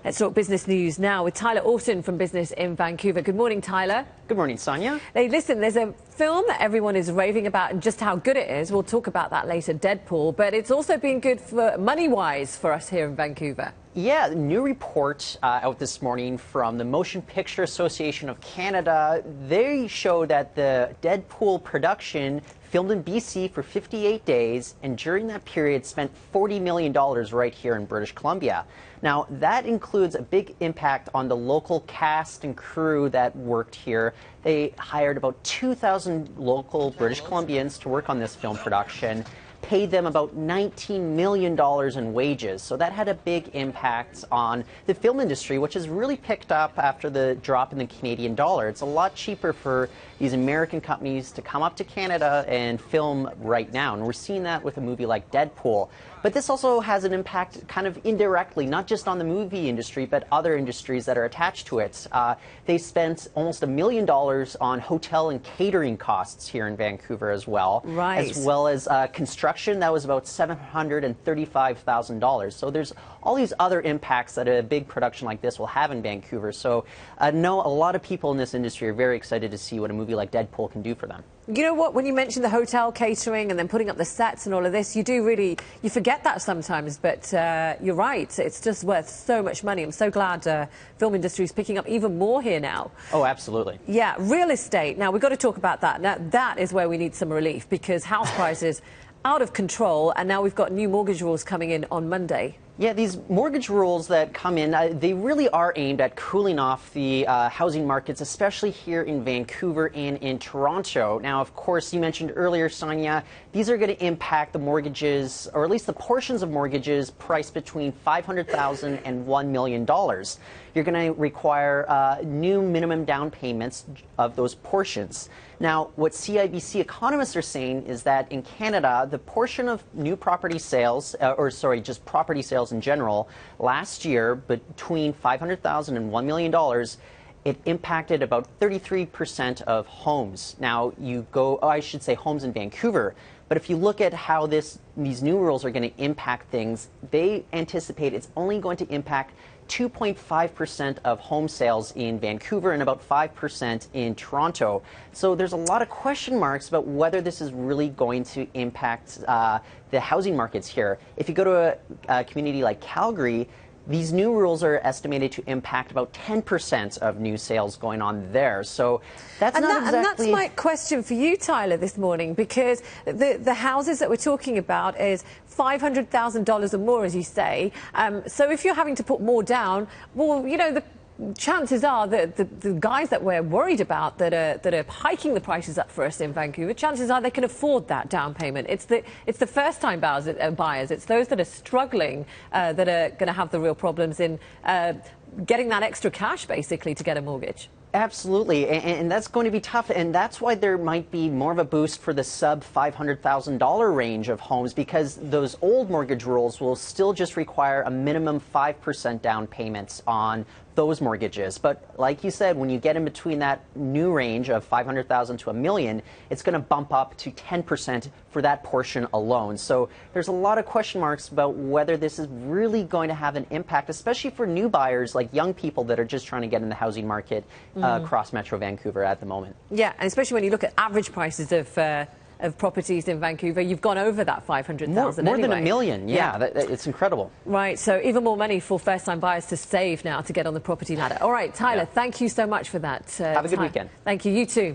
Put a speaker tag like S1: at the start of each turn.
S1: Let's talk business news now with Tyler Orton from Business in Vancouver. Good morning, Tyler.
S2: Good morning, Sonia.
S1: Hey, listen, there's a film that everyone is raving about and just how good it is. We'll talk about that later, Deadpool. But it's also been good for money-wise for us here in Vancouver.
S2: Yeah, new report out this morning from the Motion Picture Association of Canada. They show that the Deadpool production filmed in BC for 58 days, and during that period spent $40 million right here in British Columbia. Now, that includes a big impact on the local cast and crew that worked here. They hired about 2,000 local British Columbians to work on this film production, paid them about $19 million in wages. So that had a big impact on the film industry, which has really picked up after the drop in the Canadian dollar. It's a lot cheaper for these American companies to come up to Canada and film right now. And we're seeing that with a movie like Deadpool. But this also has an impact kind of indirectly, not just on the movie industry, but other industries that are attached to it. They spent almost $1 million on hotel and catering costs here in Vancouver as well.
S1: Right.
S2: As well as construction, that was about $735,000. So there's all these other impacts that a big production like this will have in Vancouver. So no, a lot of people in this industry are very excited to see what a movie like Deadpool can do for them.
S1: You know what, when you mention the hotel catering and then putting up the sets and all of this, you forget that sometimes, but you're right, it's just worth so much money. I'm so glad film industry is picking up even more here now.
S2: Oh, absolutely.
S1: Yeah, real estate. Now, we've got to talk about that. Now, that is where we need some relief because house prices out of control, and now we've got new mortgage rules coming in on Monday.
S2: Yeah, these mortgage rules that come in, they really are aimed at cooling off the housing markets, especially here in Vancouver and in Toronto. Now, of course, you mentioned earlier, Sonia, these are going to impact the mortgages, or at least the portions of mortgages priced between $500,000 and $1 million. You're going to require new minimum down payments of those portions. Now, what CIBC economists are saying is that in Canada, the portion of new property sales, just property sales in general, last year between $500,000 and $1 million, it impacted about 33% of homes. Now, homes in Vancouver. But if you look at how these new rules are going to impact things, they anticipate it's only going to impact 2.5% of home sales in Vancouver and about 5% in Toronto. So there's a lot of question marks about whether this is really going to impact the housing markets here. If you go to a community like Calgary, these new rules are estimated to impact about 10% of new sales going on there. So that's not exactly...
S1: And that's my question for you, Tyler, this morning, because the houses that we're talking about is $500,000 or more, as you say. So if you're having to put more down, well, you know, the chances are that the guys that we're worried about that are hiking the prices up for us in Vancouver, chances are they can afford that down payment. It's the first-time buyers. It's those that are struggling that are going to have the real problems in getting that extra cash, basically, to get a mortgage.
S2: Absolutely, and that's going to be tough, and that's why there might be more of a boost for the sub-$500,000 range of homes, because those old mortgage rules will still just require a minimum 5% down payments on those mortgages. But like you said, when you get in between that new range of $500,000 to $1 million, it's going to bump up to 10% for that portion alone. So there's a lot of question marks about whether this is really going to have an impact, especially for new buyers like young people that are just trying to get in the housing market across Metro Vancouver at the moment.
S1: Yeah, and especially when you look at average prices of properties in Vancouver, you've gone over that 500,000
S2: more than $1 million, yeah. It's incredible.
S1: Right, so even more money for first-time buyers to save now to get on the property ladder. All right, Tyler, thank you so much for that.
S2: Have a good weekend.
S1: Thank you, you too.